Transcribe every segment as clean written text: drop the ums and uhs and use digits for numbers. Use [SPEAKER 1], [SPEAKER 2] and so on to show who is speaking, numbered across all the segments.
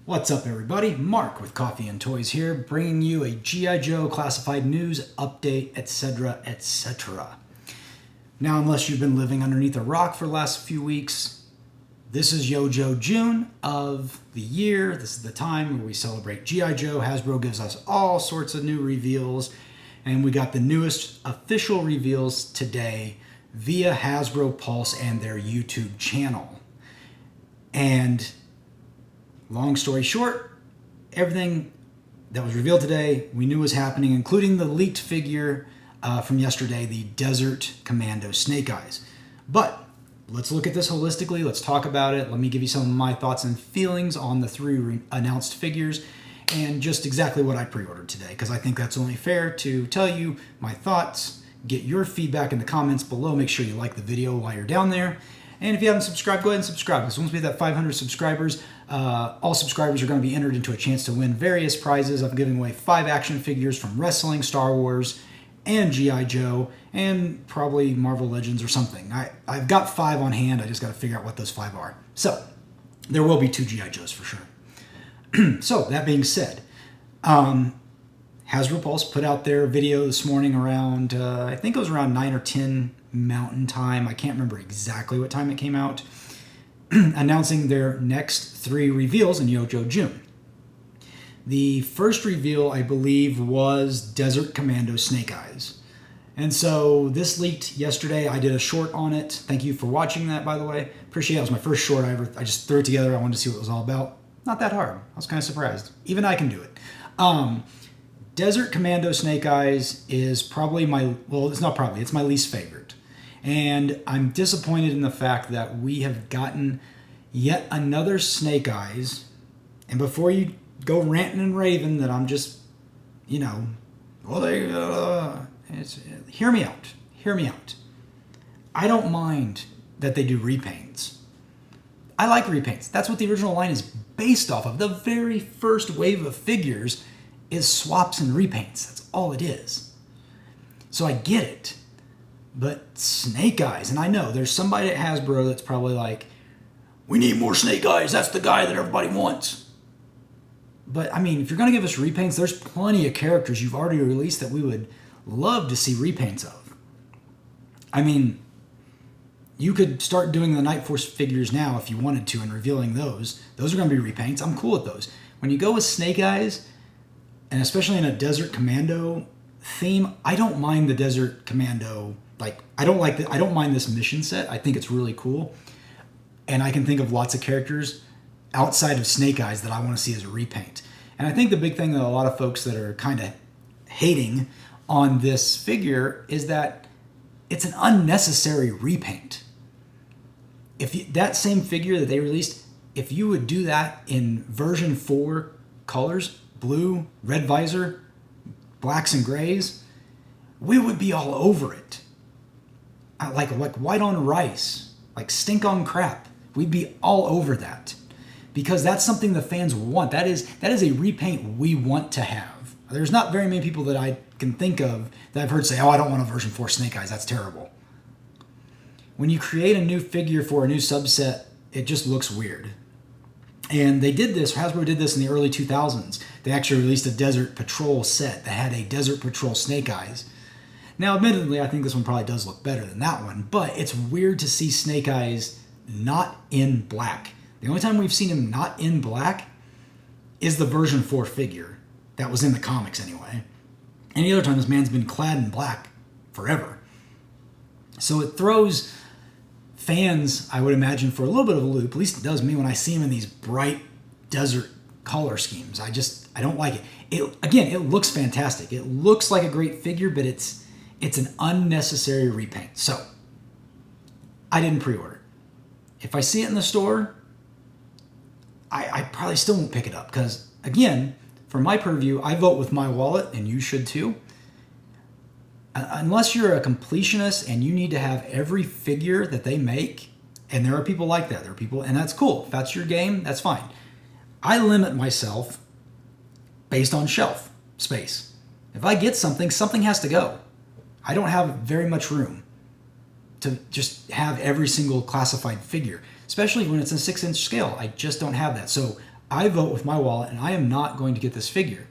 [SPEAKER 1] What's up, everybody? Mark with Coffee&Toys here, bringing you a G.I. Joe classified news update, etc., etc. Now, unless you've been living underneath a rock for the last few weeks, this is Yo-Jo June of the year. This is the time where we celebrate G.I. Joe. Hasbro gives us all sorts of new reveals, and we got the newest official reveals today via Hasbro Pulse and their YouTube channel. And long story short, everything that was revealed today we knew was happening, including the leaked figure from yesterday, the Desert Commando Snake Eyes. But let's look at this holistically. Let's talk about it. Let me give you some of my thoughts and feelings on the three announced figures and just exactly what I pre-ordered today, because I think that's only fair to tell you my thoughts, get your feedback in the comments below. Make sure you like the video while you're down there. And if you haven't subscribed, go ahead and subscribe, because once we hit that 500 subscribers, all subscribers are going to be entered into a chance to win various prizes. I'm giving away 5 action figures from wrestling, Star Wars, and G.I. Joe, and probably Marvel Legends or something. I've got 5 on hand. I just got to figure out what those 5 are. So there will be 2 G.I. Joes for sure. So that being said, Hasbro Pulse put out their video this morning around, I think it was around 9 or 10 Mountain Time. I can't remember exactly what time it came out. Announcing their next 3 reveals in Yo-Jo June. The first reveal, I believe, was Desert Commando Snake Eyes. And so this leaked yesterday. I did a short on it. Thank you for watching that, by the way. Appreciate it. It was my first short I just threw it together. I wanted to see what it was all about. Not that hard. I was kind of surprised. Even I can do it. Desert Commando Snake Eyes is probably it's my least favorite. And I'm disappointed in the fact that we have gotten yet another Snake Eyes. And before you go ranting and raving that I'm just, hear me out. Hear me out. I don't mind that they do repaints. I like repaints. That's what the original line is based off of. The very first wave of figures is swaps and repaints. That's all it is. So I get it. But Snake Eyes, and I know there's somebody at Hasbro that's probably like, we need more Snake Eyes. That's the guy that everybody wants. But I mean, if you're going to give us repaints, there's plenty of characters you've already released that we would love to see repaints of. I mean, you could start doing the Night Force figures now if you wanted to and revealing those. Those are going to be repaints. I'm cool with those. When you go with Snake Eyes, and especially in a Desert Commando theme, I don't mind the Desert Commando. I don't mind this mission set. I think it's really cool. And I can think of lots of characters outside of Snake Eyes that I want to see as a repaint. And I think the big thing that a lot of folks that are kind of hating on this figure is that it's an unnecessary repaint. That same figure that they released, if you would do that in version 4 colors, blue, red visor, blacks and grays, we would be all over it. Like white on rice, like stink on crap. We'd be all over that, because that's something the fans want. That is a repaint we want to have. There's not very many people that I can think of that I've heard say, oh, I don't want a version 4 Snake Eyes. That's terrible. When you create a new figure for a new subset, it just looks weird. And they did this, Hasbro did this in the early 2000s. They actually released a Desert Patrol set that had a Desert Patrol Snake Eyes. Now, admittedly, I think this one probably does look better than that one, but it's weird to see Snake Eyes not in black. The only time we've seen him not in black is the version 4 figure. That was in the comics anyway. Any other time, this man's been clad in black forever. So it throws fans, I would imagine, for a little bit of a loop. At least it does me when I see him in these bright desert color schemes. I don't like it. Again, it looks fantastic. It looks like a great figure, but it's an unnecessary repaint. So I didn't pre-order. If I see it in the store, I probably still won't pick it up, because, again, for my purview, I vote with my wallet, and you should too. Unless you're a completionist and you need to have every figure that they make, and there are people like that. There are people, and that's cool. If that's your game, that's fine. I limit myself based on shelf space. If I get something, something has to go. I don't have very much room to just have every single classified figure, especially when it's a 6-inch scale. I just don't have that. So I vote with my wallet, and I am not going to get this figure.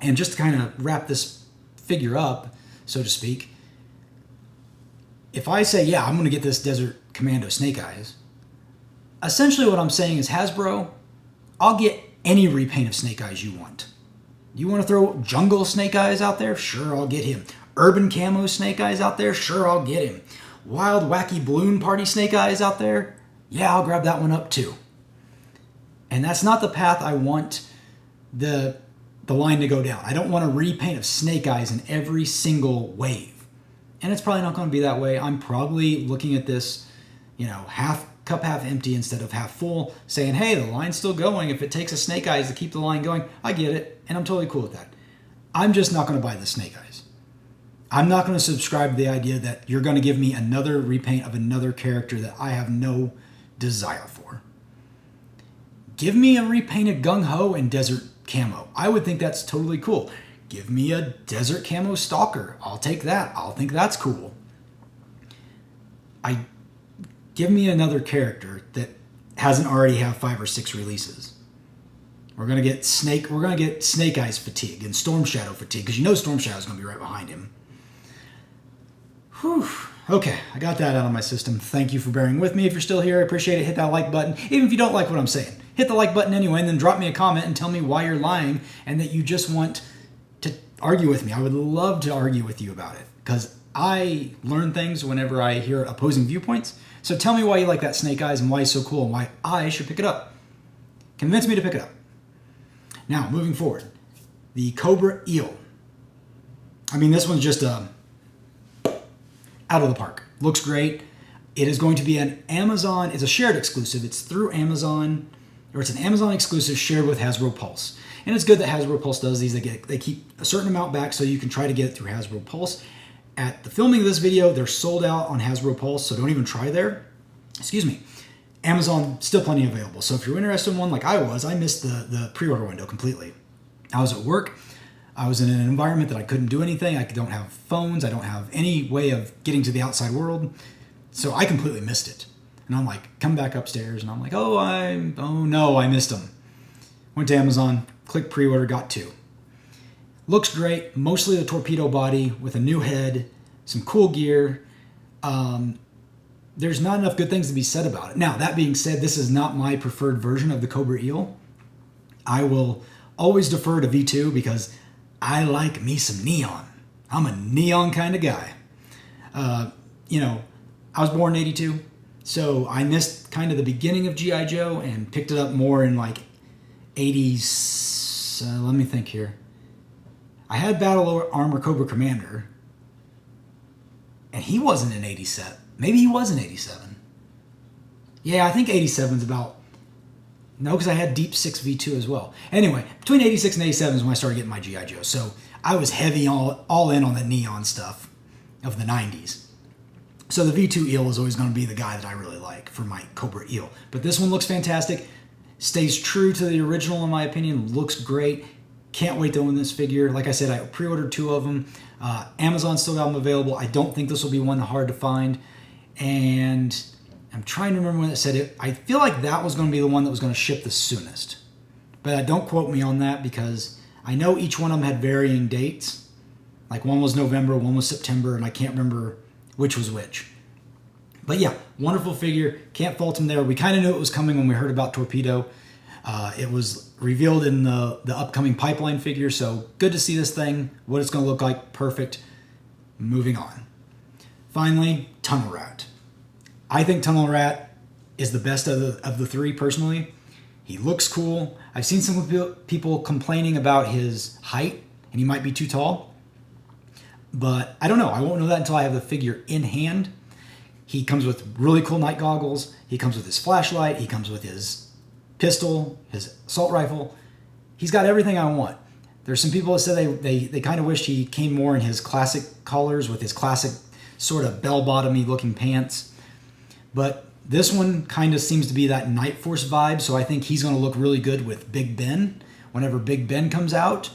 [SPEAKER 1] And just to kind of wrap this figure up, so to speak, if I say, yeah, I'm going to get this Desert Commando Snake Eyes, essentially what I'm saying is, Hasbro, I'll get any repaint of Snake Eyes you want. You want to throw Jungle Snake Eyes out there? Sure, I'll get him. Urban Camo Snake Eyes out there? Sure, I'll get him. Wild Wacky Balloon Party Snake Eyes out there? Yeah, I'll grab that one up too. And that's not the path I want the line to go down. I don't want a repaint of Snake Eyes in every single wave. And it's probably not going to be that way. I'm probably looking at this, half cup half empty instead of half full, saying, hey, the line's still going. If it takes a Snake Eyes to keep the line going, I get it, and I'm totally cool with that. I'm just not going to buy the Snake Eyes. I'm not going to subscribe to the idea that you're going to give me another repaint of another character that I have no desire for. Give me a repainted Gung Ho and Desert Camo. I would think that's totally cool. Give me a Desert Camo Stalker. I'll take that. I'll think that's cool. Give me another character that hasn't already have 5 or 6 releases. We're gonna get Snake Eyes fatigue and Storm Shadow fatigue, because Storm Shadow is gonna be right behind him. Whew. Okay, I got that out of my system. Thank you for bearing with me. If you're still here, I appreciate it. Hit that like button. Even if you don't like what I'm saying, hit the like button anyway, and then drop me a comment and tell me why you're lying and that you just want to argue with me. I would love to argue with you about it, because I learn things whenever I hear opposing viewpoints. So tell me why you like that Snake Eyes and why it's so cool and why I should pick it up. Convince me to pick it up. Now, moving forward, the Cobra Eel. I mean, this one's just out of the park. Looks great. It is going to be an Amazon, it's a shared exclusive. It's through Amazon, or it's an Amazon exclusive shared with Hasbro Pulse. And it's good that Hasbro Pulse does these. They keep a certain amount back so you can try to get it through Hasbro Pulse. At the filming of this video, they're sold out on Hasbro Pulse, so don't even try there. Excuse me. Amazon, still plenty available. So if you're interested in one like I was, I missed the pre-order window completely. I was at work. I was in an environment that I couldn't do anything. I don't have phones. I don't have any way of getting to the outside world. So I completely missed it. And I'm like, come back upstairs. And I'm like, oh no, I missed them. Went to Amazon, clicked pre-order, got 2. Looks great. Mostly the torpedo body with a new head, some cool gear. There's not enough good things to be said about it. Now, that being said, this is not my preferred version of the Cobra Eel. I will always defer to V2 because I like me some neon. I'm a neon kind of guy. I was born in 82, so I missed kind of the beginning of G.I. Joe and picked it up more in like 80s. Let me think here. I had Battle Armor Cobra Commander, and he wasn't in 87. Maybe he was in 87. Yeah, I think 87 is about... No, because I had Deep 6 V2 as well. Anyway, between 86 and 87 is when I started getting my G.I. Joe. So I was heavy all in on the neon stuff of the 90s. So the V2 Eel is always going to be the guy that I really like for my Cobra Eel. But this one looks fantastic. Stays true to the original, in my opinion. Looks great. Can't wait to own this figure. Like I said, I pre-ordered 2 of them. Amazon still got them available. I don't think this will be one hard to find. And I'm trying to remember when it said it. I feel like that was going to be the one that was going to ship the soonest. But don't quote me on that, because I know each one of them had varying dates. Like one was November, one was September, and I can't remember which was which. But yeah, wonderful figure. Can't fault him there. We kind of knew it was coming when we heard about Torpedo. It was revealed in the upcoming Pipeline figure, so good to see this thing, what it's going to look like. Perfect. Moving on. Finally, Tunnel Rat. I think Tunnel Rat is the best of the 3, personally. He looks cool. I've seen some people complaining about his height, and he might be too tall. But I don't know. I won't know that until I have the figure in hand. He comes with really cool night goggles. He comes with his flashlight. He comes with his pistol, his assault rifle. He's got everything I want. There's some people that said they kind of wish he came more in his classic colors with his classic sort of bell-bottomy looking pants. But this one kind of seems to be that Night Force vibe, so I think he's going to look really good with Big Ben whenever Big Ben comes out,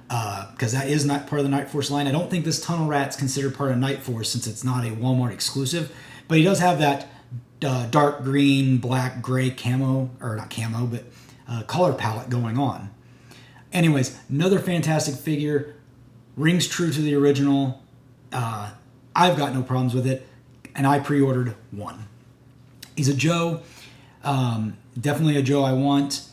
[SPEAKER 1] because that is not part of the Night Force line. I don't think this Tunnel Rat's considered part of Night Force since it's not a Walmart exclusive, but he does have that dark green, black, gray camo, or not camo, but color palette going on. Anyways, another fantastic figure, rings true to the original. I've got no problems with it, and I pre-ordered one. He's a Joe, definitely a Joe I want.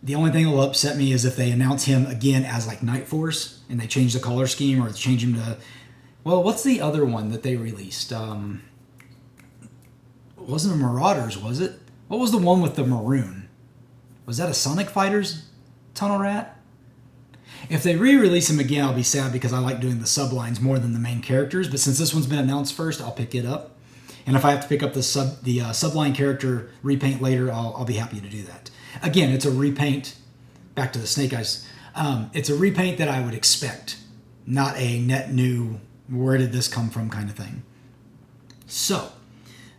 [SPEAKER 1] The only thing that will upset me is if they announce him again as like Night Force and they change the color scheme or change him to, well, what's the other one that they released? It wasn't a Marauders, was it? What was the one with the maroon? Was that a Sonic Fighters Tunnel Rat? If they re-release him again, I'll be sad because I like doing the sublines more than the main characters. But since this one's been announced first, I'll pick it up. And if I have to pick up the subline character repaint later, I'll be happy to do that. Again, it's a repaint. Back to the Snake Eyes. It's a repaint that I would expect, not a net new, where did this come from kind of thing. So,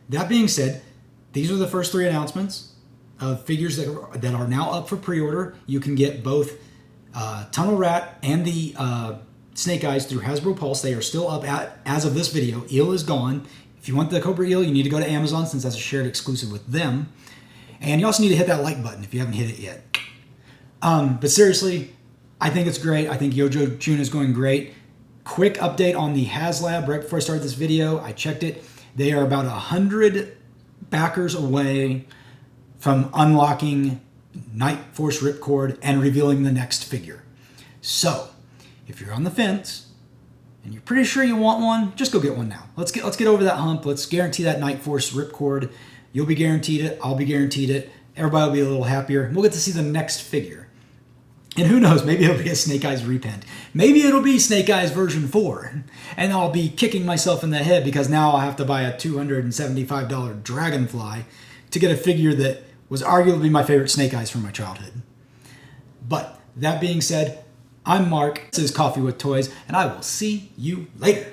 [SPEAKER 1] that being said, these are the first 3 announcements of figures that are now up for pre-order. You can get both Tunnel Rat and the Snake Eyes through Hasbro Pulse. They are still up as of this video. Eel is gone. If you want the Cobra Eel, you need to go to Amazon since that's a shared exclusive with them. And you also need to hit that like button if you haven't hit it yet. But seriously, I think it's great. I think Yojo June is going great. Quick update on the HasLab right before I started this video. I checked it. They are about 100 backers away from unlocking Night Force Ripcord and revealing the next figure. So, if you're on the fence and you're pretty sure you want one, just go get one now. Let's get over that hump. Let's guarantee that Night Force Ripcord. You'll be guaranteed it. I'll be guaranteed it. Everybody will be a little happier. We'll get to see the next figure. And who knows, maybe it'll be a Snake Eyes repaint. Maybe it'll be Snake Eyes version 4. And I'll be kicking myself in the head because now I'll have to buy a $275 Dragonfly to get a figure that was arguably my favorite Snake Eyes from my childhood. But that being said, I'm Mark. This is Coffee with Toys, and I will see you later.